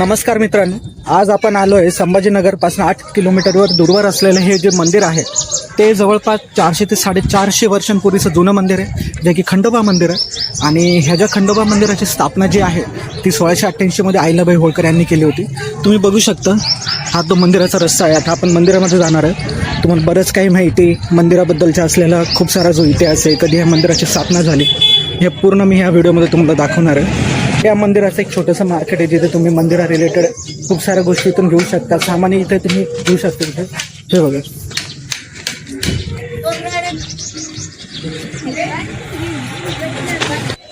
नमस्कार मित्रांनो, आज आपण आलोय संभाजीनगर पासून 8 किलोमीटरवर दूरवर असलेलं हे जे मंदिर आहे ते जवळपास 400 ते 450 वर्षांपूर्वीचं जुनं मंदिर आहे, जे की खंडोबा मंदिर आहे. आणि ह्या ज्या खंडोबा मंदिराची स्थापना जी आहे ती 1688 मध्ये अहिल्याबाई होळकर यांनी केली होती. तुम्ही बघू शकता, हा तो मंदिराचा रस्ता आहे. आता आपण मंदिरामध्ये जाणार आहे. तुम्हाला बरंच काही माहिती मंदिराबद्दलचा असलेला खूप सारा जो इतिहास आहे, कधी ह्या मंदिराची स्थापना झाली, हे पूर्ण मी ह्या व्हिडिओमध्ये तुम्हाला दाखवणार आहे. या मंदिराचं एक छोटंसं मार्केट आहे, जिथे तुम्ही मंदिरा रिलेटेड खूप साऱ्या गोष्टी इथून घेऊ शकता. सामान इथे तुम्ही घेऊ शकता. इथे हे बघा.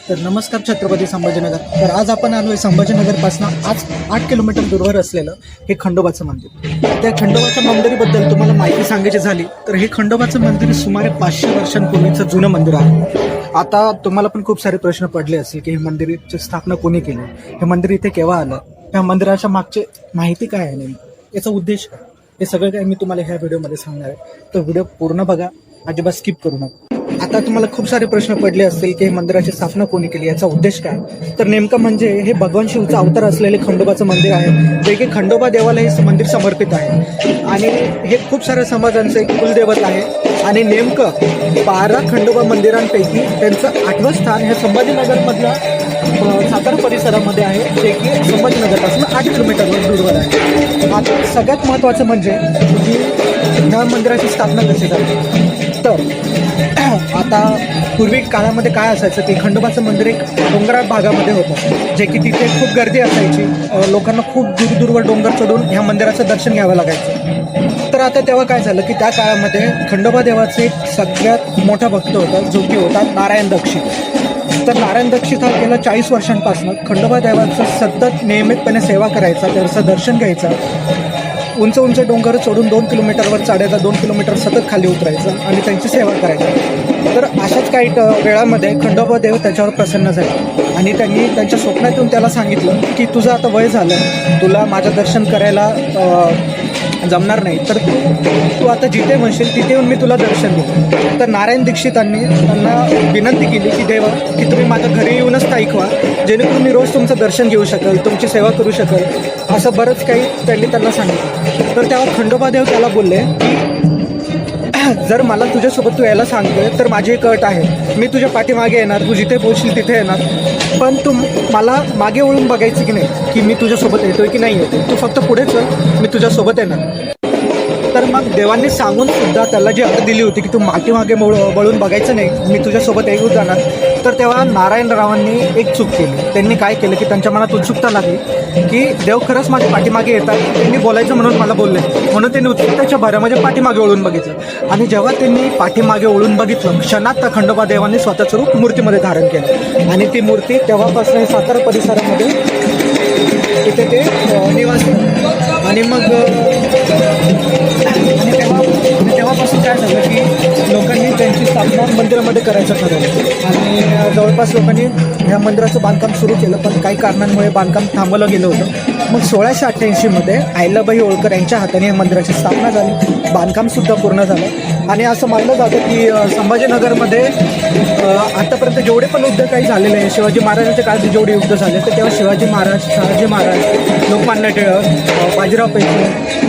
तर नमस्कार छत्रपती संभाजीनगर. तर आज आपण आलो आहे संभाजीनगरपासून आज 8 किलोमीटर दूरवर असलेलं हे खंडोबाचं मंदिर. त्या खंडोबाच्या मंदिराबद्दल तुम्हाला माहिती सांगायची झाली तर हे खंडोबाचं मंदिर सुमारे 500 वर्षांपूर्वीचं जुनं मंदिर आहे. आता तुम्हाला पण खूप सारे प्रश्न पडले असतील की हे मंदिराची स्थापना कोणी केली, हे मंदिर इथे केव्हा आलं, या मंदिराच्या मागची माहिती काय आहे, नेमकं याचा उद्देश काय, हे सगळं काही मी तुम्हाला ह्या व्हिडिओमध्ये सांगणार आहे. तर व्हिडिओ पूर्ण बघा, अजिबात स्किप करू नका. आता तुम्हाला खूप सारे प्रश्न पडले असतील की हे मंदिराची स्थापना कोणी केली, याचा उद्देश काय. तर नेमकं म्हणजे हे भगवान शिवचा अवतार असलेले खंडोबाचं मंदिर आहे, जे की खंडोबा देवाला हे मंदिर समर्पित आहे. आणि हे खूप साऱ्या समाजांचं एक कुलदैवत आहे. आणि नेमकं 12 खंडोबा मंदिरांपैकी त्यांचं 8वं स्थान हे संभाजीनगरमधल्या सातारा परिसरामध्ये आहे, जे की संभाजीनगरपासून 8 किलोमीटरवर दूरवर आहे. आता सगळ्यात महत्त्वाचं म्हणजे की ह्या मंदिराची स्थापना कशी झाली. तर आता पूर्वी काळामध्ये काय असायचं की खंडोबाचं मंदिर एक डोंगराळ भागामध्ये होतं, जे की तिथे खूप गर्दी असायची. लोकांना खूप दूरदूरवर डोंगर चढून ह्या मंदिराचं दर्शन घ्यावं लागायचं. तर आता तेव्हा काय झालं की त्या काळामध्ये खंडोबा देवाचे एक सगळ्यात मोठा भक्त होता, जो की होता नारायण दक्षित. तर नारायण दक्षित हा गेल्या 40 वर्षांपासून खंडोबा देवाचं सतत नियमितपणे सेवा करायचा, त्याचं दर्शन घ्यायचा. उंच उंच डोंगर चढून 2 किलोमीटरवर चढायचा, 2 किलोमीटर सतत खाली उतरायचं आणि त्यांची सेवा करायची. तर अशाच काही वेळामध्ये खंडोबा देव त्याच्यावर प्रसन्न झाले आणि त्यांनी त्यांच्या स्वप्नातून त्याला सांगितलं की तुझं आता वय झालं, तुला माझं दर्शन करायला जमणार नाही, तर तू आता जिथे म्हणशील तिथे येऊन मी तुला दर्शन देऊ. तर नारायण दीक्षितांनी त्यांना विनंती केली की देवा, की तुम्ही माझ्या घरी येऊनच स्थायिक व्हा, जेणेकरून मी रोज तुमचं दर्शन घेऊ शकेल, तुमची सेवा करू शकेल. असं बरंच काही त्यांना सांगितलं. तर तेव्हा खंडोबा देव त्याला बोलले की जर मला तुझ्यासोबत तू यायला सांगतोय तर माझी एक अट आहे, मी तुझ्या पाठीमागे येणार, तू जिथे पोहोचशील तिथे येणार, पण तू मला मागे वळून बघायचं की नाही की मी तुझ्यासोबत येतोय की नाही येतोय, तू फक्त पुढे चल, मी तुझ्यासोबत येणार. तर मग देवांनी सांगून सुद्धा त्याला जी अट दिली होती की तू मागे वळून बघायचं नाही, मी तुझ्यासोबत येऊ जाणार. तर तेव्हा नारायणरावांनी एक चूक केली. त्यांनी काय केलं की त्यांच्या मनात उत्सुकता लागली की देव खरंच माझ्या पाठीमागे येतात, त्यांनी बोलायचं म्हणून मला बोलले, म्हणून त्यांनी उत्सुकतेच्या भरामध्ये पाठीमागे वळून बघितलं. आणि जेव्हा त्यांनी पाठीमागे वळून बघितलं, क्षणात त्या खंडोबा देवांनी स्वतःचं रूप मूर्तीमध्ये धारण केलं. आणि ती मूर्ती तेव्हापासून सातारा परिसरामध्ये तिथे ते निवास. आणि मग तेव्हापासून काय झालं की लोकांनी त्यांची स्थापना मंदिरामध्ये करायचं ठरवलं आणि जवळपास लोकांनी ह्या मंदिराचं बांधकाम सुरू केलं, पण काही कारणांमुळे बांधकाम थांबवलं गेलं होतं. मग 1688 मध्ये अहिल्याबाई होळकर यांच्या हाताने या मंदिराची स्थापना झाली, बांधकामसुद्धा पूर्ण झालं. आणि असं मानलं जातं की संभाजीनगरमध्ये आतापर्यंत जेवढे पण युद्ध काही झालेले आहे, शिवाजी महाराजांच्या काळात जेवढे युद्ध झाले, तर तेव्हा शिवाजी महाराज, शहाजी महाराज, लोकमान्य टिळक, बाजीराव पेशवे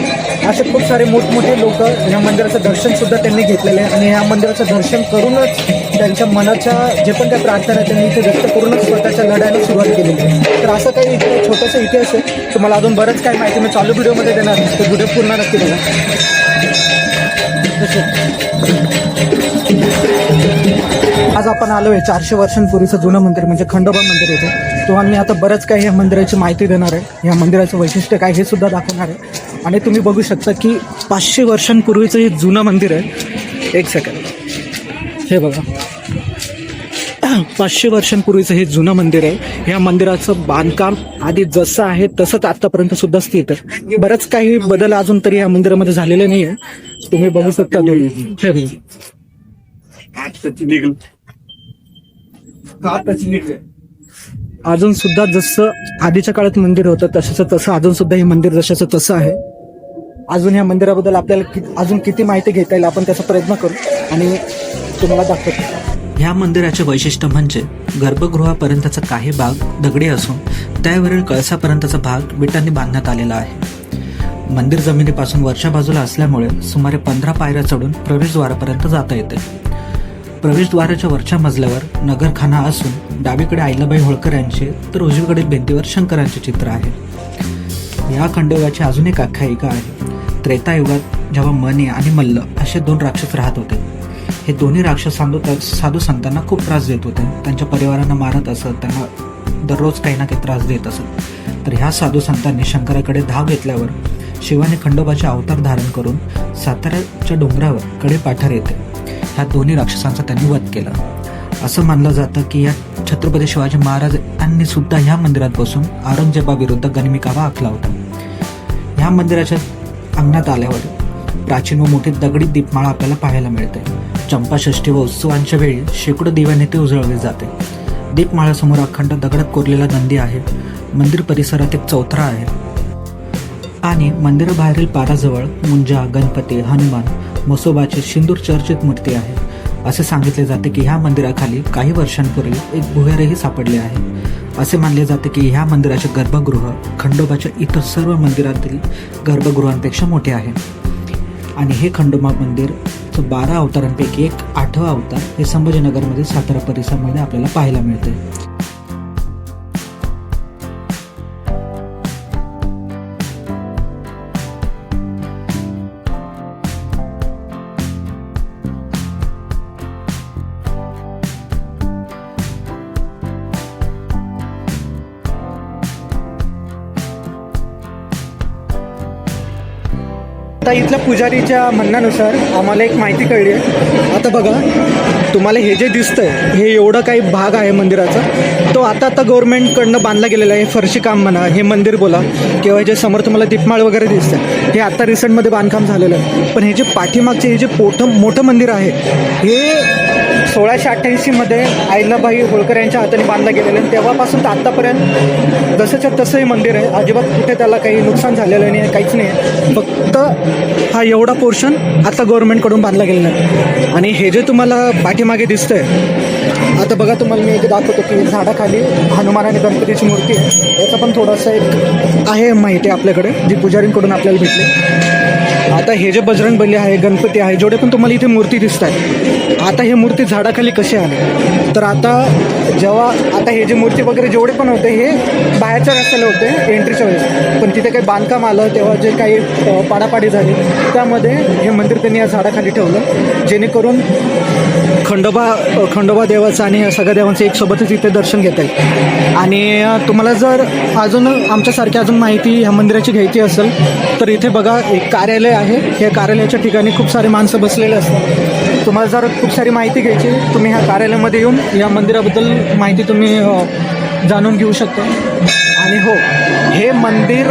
असे खूप सारे मोठमोठे लोक ह्या मंदिराचं दर्शनसुद्धा त्यांनी घेतलेलं आहे. आणि ह्या मंदिराचं दर्शन करूनच त्यांच्या मनाच्या जे पण काही प्रार्थना आहे त्यांनी इथे व्यक्त करूनच स्वतःच्या लढ्याला सुरुवात केलेली आहे. तर असं काही छोटंसं इतिहास आहे. तुम्हाला अजून बरंच काही माहिती मी चालू व्हिडिओमध्ये देणार, तर व्हिडिओ पूर्ण नक्की बघा. आज आपण आलो आहे 400 वर्षांपूर्वीचं जुनं मंदिर म्हणजे खंडोबा मंदिर येते. तुम्हाला मी आता बरंच काही या मंदिराची माहिती देणार आहे, ह्या मंदिराचं वैशिष्ट्य काय हे सुद्धा दाखवणार आहे. आणि तुम्ही बघू शकता की 500 वर्षांपूर्वीचं हे जुनं मंदिर आहे. एक सेकंड, हे बघा, 500 वर्षांपूर्वीचं हे जुनं मंदिर आहे. ह्या मंदिराचं बांधकाम आधी जसं आहे तसंच आतापर्यंत सुद्धा स्थित आहे. बरंच काही बदल अजून तरी या मंदिरामध्ये झालेले नाही आहे. तुम्ही बघू शकता अजून सुद्धा जसं आधीच्या काळात मंदिर होतं तसं अजून सुद्धा हे मंदिर जशाचं तसं आहे. अजून ह्या मंदिराबद्दल आपल्याला अजून किती माहिती घेता येईल आपण त्याचा प्रयत्न करू आणि तुम्हाला दाखवतो. ह्या मंदिराचे वैशिष्ट्य म्हणजे गर्भगृहापर्यंतचा काही भाग दगडी असून त्यावरील कळसापर्यंतचा भाग विटांनी बांधण्यात आलेला आहे. मंदिर जमिनीपासून वरच्या बाजूला असल्यामुळे सुमारे 15 पायऱ्या चढून प्रवेशद्वारापर्यंत जाता येते. प्रवेशद्वाराच्या वरच्या मजल्यावर नगरखाना असून डावीकडे अहिल्याबाई होळकर यांचे तर उजवीकडील भिंतीवर शंकरांचे चित्र आहे. या खंडोबाची अजून एक आख्यायिका आहे. त्रेतायुगात जेव्हा मनी आणि मल्ल असे 2 राक्षस राहत होते. हे दोन्ही राक्षस साधू संतांना खूप त्रास देत होते. त्यांच्या परिवारांना मारत असत, त्यांना दररोज काही ना काही त्रास देत असत. तर ह्या साधू संतांनी शंकराकडे धाव घेतल्यावर शिवाने खंडोबाचे अवतार धारण करून साताऱ्याच्या डोंगरावर कडे पाठार येते ह्या दोन्ही राक्षसांचा त्यांनी वध केला. असं मानलं जातं की या छत्रपती शिवाजी महाराज यांनी सुद्धा ह्या मंदिरात बसून औरंगजेबाविरुद्ध गनिमीकावा आखला होता. ह्या मंदिराच्या अंगणात आल्यावर प्राचीन व मोठी दगडी दीपमाळा आपल्याला पाहायला मिळते. चंपाषष्ठी व उत्सवांच्या वेळी शेकडो दिव्याने ते उजळवले जाते. दीपमाळ्यासमोर अखंड दगडात कोरलेला नंदी आहे. मंदिर परिसरात एक चौथरा आहे आणि मंदिराबाहेरील पाराजवळ मुंजा, गणपती, हनुमान, म्हसोबाची सिंदूर चर्चित मूर्ती आहे. असे सांगितले जाते की ह्या मंदिराखाली काही वर्षांपूर्वी एक भुयारही सापडले आहे. असे मानले जाते की ह्या मंदिराचे गर्भगृह खंडोबाच्या इतर सर्व मंदिरातील गर्भगृहांपेक्षा मोठे आहे. आणि हे खंडोबा मंदिर 12 अवतारांपैकी एक 8वा अवतार हे संभाजीनगरमध्ये सातारा परिसरामध्ये आपल्याला पाहायला मिळते. आता इथल्या पुजारीच्या म्हणण्यानुसार आम्हाला एक माहिती कळली आहे. आता बघा, तुम्हाला हे जे दिसतंय हे एवढं काही भाग आहे मंदिराचा, तो आता गव्हर्नमेंटकडनं बांधला गेलेला आहे. फरशी काम म्हणा, हे मंदिर बोला, किंवा जे समोर तुम्हाला दीपमाळ वगैरे दिसतं हे आता रिसेंटमध्ये बांधकाम झालेलं आहे. पण हे जे पाठीमागचे हे जे मोठं मंदिर आहे हे 1688मध्ये अहिल्याबाई होळकर यांच्या हाताने बांधलं गेलेलं आहे. तेव्हापासून तर आत्तापर्यंत जसंच्या तसं हे मंदिर आहे. अजिबात कुठे त्याला काही नुकसान झालेलं नाही, काहीच नाही. फक्त हा एवढा पोर्शन आता गव्हर्नमेंटकडून बांधला गेलेला आहे. आणि हे जे तुम्हाला पाठीमागे दिसतंय, आता बघा तुम्हाला मी दाखवतो की झाडाखाली हनुमान आणि गणपतीची मूर्ती आहे. याचा पण थोडासा एक आहे माहिती आपल्याकडे जी पुजारींकडून आपल्याला भेटली. आता हे जे बजरंगबली आहे, गणपती आहे, जेवढे पण तुम्हाला इथे मूर्ती दिसत आहेत, आता हे मूर्ती झाडाखाली कसे आले तर आता हे जे मूर्ती वगैरे जेवढे पण होते हे बाहेरच्या रस्त्याला होते एंट्रीच्या वेळेस. पण तिथे काही बांधकाम आलं तेव्हा जे काही पाडापाडी झाली त्यामध्ये हे मंदिर त्यांनी या झाडाखाली ठेवलं, जेणेकरून खंडोबा देवाचं आणि सगळ्या देवांचं एक सोबतच इथे दर्शन घेता येईल. आणि तुम्हाला जर अजून आमच्यासारखी अजून माहिती ह्या मंदिराची घ्यायची असेल तर इथे बघा एक कार्यालय आहे. हे कार्यालयाच्या ठिकाणी खूप सारे माणसं बसलेले असतात. तुम्हाला जर खूप सारी माहिती घ्यायची तुम्ही ह्या कार्यालयामध्ये येऊन या मंदिराबद्दल माहिती तुम्ही जाणून घेऊ शकता. आणि हो, हे मंदिर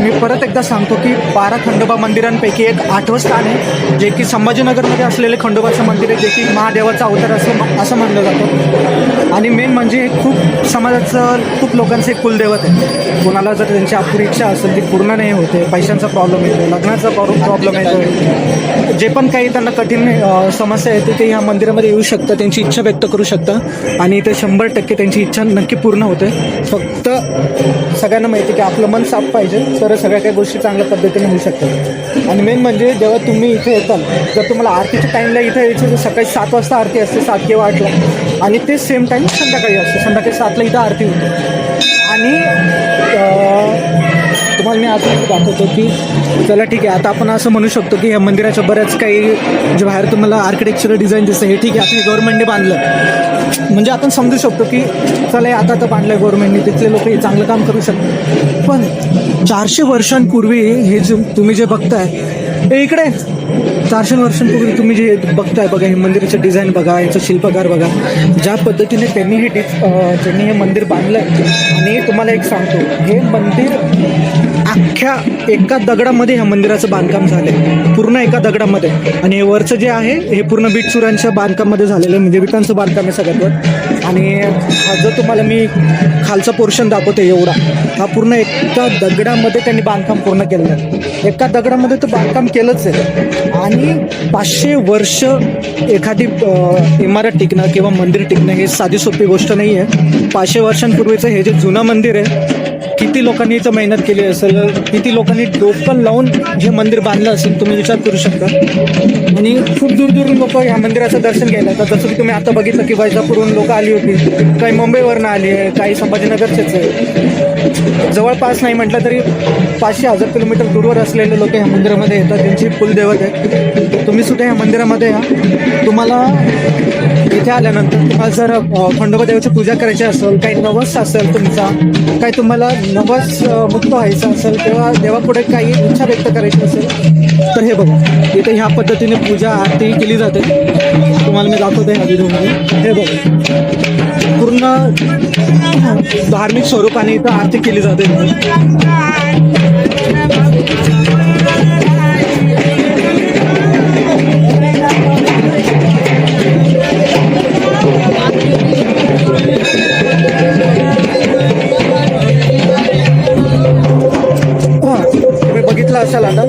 मी परत एकदा सांगतो की 12 खंडोबा मंदिरांपैकी एक 8वं स्थान आहे, जे की संभाजीनगरमध्ये असलेले खंडोबाचं मंदिर आहे, जे की महादेवाचा अवतार असं मानलं जातं. आणि मेन म्हणजे हे खूप समाजाचं, खूप लोकांचं एक कुलदैवत आहे. कोणाला जर त्यांची अपुरी इच्छा असेल ती पूर्ण नाही होते, पैशांचा प्रॉब्लेम येतो, लग्नाचा प्रॉब्लेम येतो, जे पण काही त्यांना कठीण समस्या येते ते ह्या मंदिरामध्ये येऊ शकतं, त्यांची इच्छा व्यक्त करू शकतं आणि ते 100% त्यांची इच्छा नक्की पूर्ण होते. फक्त सगळ्यांना माहिती की आपलं मन साफ पाहिजे तर सगळ्या काही गोष्टी चांगल्या पद्धतीने होऊ शकतात. आणि मेन म्हणजे जेव्हा तुम्ही इथे येताल, जर तुम्हाला आरतीच्या टाईमला इथे यायचं तर सकाळी 7 वाजता आरती असते, 7 किंवा 8ला, आणि ते सेम टाईम संध्याकाळी असते, संध्याकाळी 7ला इथं आरती होते. आणि तुम्हाला मी असं दाखवतो की चला ठीक आहे, आता आपण असं म्हणू शकतो की या मंदिराच्या बऱ्याच काही जे बाहेर तुम्हाला आर्किटेक्चरल डिझाईन दिसतं हे ठीक आहे, आता हे गव्हर्नमेंटने बांधलं म्हणजे आपण समजू शकतो की चला हे आता बांधलं आहे गव्हर्नमेंटने, तिथले लोक हे चांगलं काम करू शकतात. पण 400 वर्षांपूर्वी हे जे तुम्ही जे बघताय हे इकडे 400 वर्षांपूर्वी तुम्ही जे बघताय बघा, हे मंदिराचं डिझाईन बघा, याचं शिल्पकार बघा, ज्या पद्धतीने त्यांनी हे मंदिर बांधलं आहे. आणि तुम्हाला एक सांगतो, हे मंदिर अख्ख्या एका दगडामध्ये ह्या मंदिराचं बांधकाम झालं आहे, पूर्ण एका दगडामध्ये. आणि हे वरचं जे आहे हे पूर्ण बीटचुरांच्या बांधकामामध्ये झालेलं आहे, म्हणजे विटांचं बांधकाम आहे सगळ्यात वर. आणि हा जो तुम्हाला मी खालचा पोर्शन दाखवते एवढा, हा पूर्ण एका दगडामध्ये त्यांनी बांधकाम पूर्ण केलेलं आहे. एका दगडामध्ये तर बांधकाम केलंच आहे. आणि 500 वर्ष एखादी इमारत टिकणं किंवा मंदिर टिकणं हे साधी सोपी गोष्ट नाही आहे. 500 वर्षांपूर्वीचं हे जे जुनं मंदिर आहे, किती लोकांनी इथं मेहनत केली असेल, किती लोकांनी डोकं लावून हे मंदिर बांधलं असेल, तुम्ही विचार करू शकता. आणि खूप दूरदूरून लोक ह्या मंदिराचं दर्शन घ्यायला येतात. जसं की तुम्ही आता बघितलं की वैजापूरहून लोक आली होती, काही मुंबईवरनं आली आहे, काही संभाजीनगरचेच आहे. जवळपास नाही म्हटलं तरी 500,000 किलोमीटर दूरवर असलेले लोक ह्या मंदिरामध्ये येतात. त्यांची कुलदैवत आहे. तुम्ही सुद्धा ह्या मंदिरामध्ये या. तुम्हाला इथे आल्यानंतर तुम्हाला जर खंडोबा देवाची पूजा करायची असेल, काही नवस असेल तुमचा, काही तुम्हाला नवस मुक्त व्हायचं असेल किंवा देवापुढे काही इच्छा व्यक्त करायची असेल तर हे बघा, इथे ह्या पद्धतीने पूजा आरती केली जाते. तुम्हाला मी दाखवते ह्या व्हिडिओमध्ये. हे बघा, पूर्ण धार्मिक स्वरूपाने इथं आरती केली जाते. बघितलं असेल आता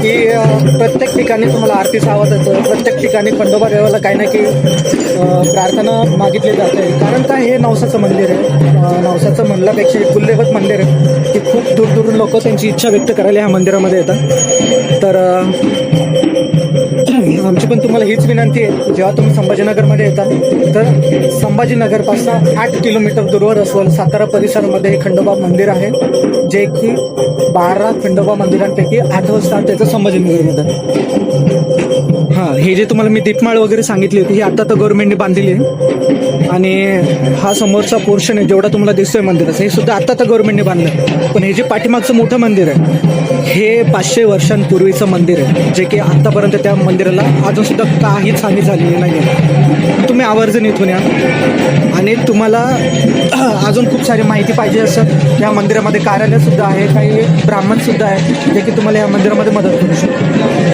की प्रत्येक ठिकाणी तुम्हाला आरतीचा आवाज येतो. प्रत्येक ठिकाणी खंडोबा देवाला काही ना काही प्रार्थना मागितली जाते. कारण काय, हे नवसाचं मंदिर आहे. नवसाचं म्हणल्यापेक्षा एक कुलदैवत मंदिर आहे की खूप दूरदूरून लोक त्यांची इच्छा व्यक्त करायला ह्या मंदिरामध्ये येतात. तर आमची पण तुम्हाला हीच विनंती आहे, जेव्हा तुम्ही संभाजीनगरमध्ये येता तर संभाजीनगरपासून 8 किलोमीटर दूरवर असलेलं सातारा परिसरामध्ये हे खंडोबा मंदिर आहे, जे की 12 खंडोबा मंदिरांपैकी 8वं स्थान त्याचं संभाजीनगरमध्ये. हां, हे जे तुम्हाला मी दीपमाळ वगैरे सांगितली होती, ही आता तर गव्हर्नमेंटने बांधलेली आहे. आणि हा समोरचा पोर्शन आहे जेवढा तुम्हाला दिसतोय मंदिराचा, हे सुद्धा आता तर गव्हर्नमेंटने बांधलं. पण हे जे पाठीमागचं मोठं मंदिर आहे, हे 500 वर्षांपूर्वीचं मंदिर आहे, जे की आतापर्यंत त्या मंदिराला अजून सुद्धा काहीच हानी झालेली नाही आहे. तुम्ही आवर्जून इथून या. आणि तुम्हाला अजून खूप सारी माहिती पाहिजे असं या मंदिरामध्ये कार्यालय सुद्धा आहे, काही ब्राह्मण सुद्धा आहे जे की तुम्हाला या मंदिरामध्ये मदत करू शकतो.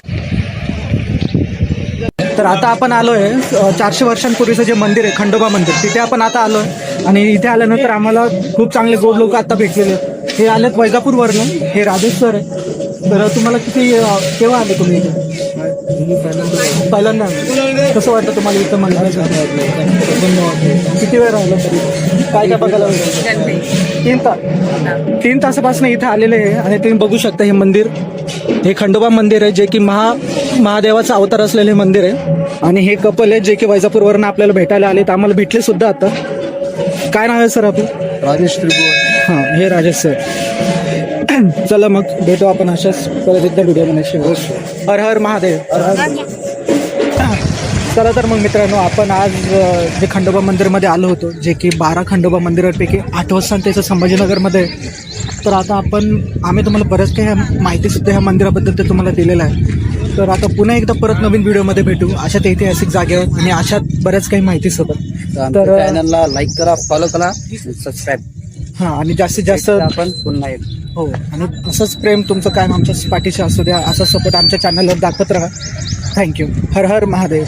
तर आता आपण आलो आहे 400 वर्षांपूर्वीचं जे मंदिर आहे खंडोबा मंदिर, तिथे आपण आता आलो आहे. आणि इथे आल्यानंतर आम्हाला खूप चांगले गोड लोक आता भेटलेले आहेत. हे आलेत वैजापूरवरनं, हे राजेश सर आहे. तर तुम्हाला किती केव्हा आले तुम्ही इथे? पहिल्यांदा. कसं वाटतं तुम्हाला इथं मंदिराचं? किती वेळ राहिला तरी? काय काय बघायला मिळतं? 3 तासापासून इथं आलेले आहे. आणि तुम्ही बघू शकता हे मंदिर, हे खंडोबा मंदिर आहे, जे की महादेवाचा अवतार असलेले मंदिर आहे. आणि हे कपल आहे जे की वैजापूरवरनं आपल्याला भेटायला आले, तर आम्हाला भेटले सुद्धा आता. काय नाव आहे सर आपलं? राजेश त्रिभुवन. हां, हे राजेश सर. चला मग भेटू आपण अशाच परत एकदा व्हिडिओ बनायची. हर हर महादेव. चला तर मग मित्रांनो, आपण आज जे खंडोबा मंदिरमध्ये आलो होतो, जे की 12 खंडोबा मंदिरांपैकी 8वं स्थान त्याचं संभाजीनगरमध्ये आहे. तर आता आम्ही तुम्हाला बऱ्याच काही माहितीसुद्धा ह्या मंदिराबद्दल ते तुम्हाला दिलेलं आहे. तर आता पुन्हा एकदा परत नवीन व्हिडिओमध्ये भेटू अशात ऐतिहासिक जागेवर आणि अशात बऱ्याच काही माहितीसोबत. तर चॅनलला लाईक करा, फॉलो करा, सबस्क्राईब. हां, आणि जास्तीत जास्त आपण पुन्हा एक. हो, आणि असंच प्रेम तुमचं कायम आमच्या पाठीशी असू द्या. असा सपोर्ट आमच्या चॅनलवर दाखवत राहा. थँक्यू. हर हर महादेव.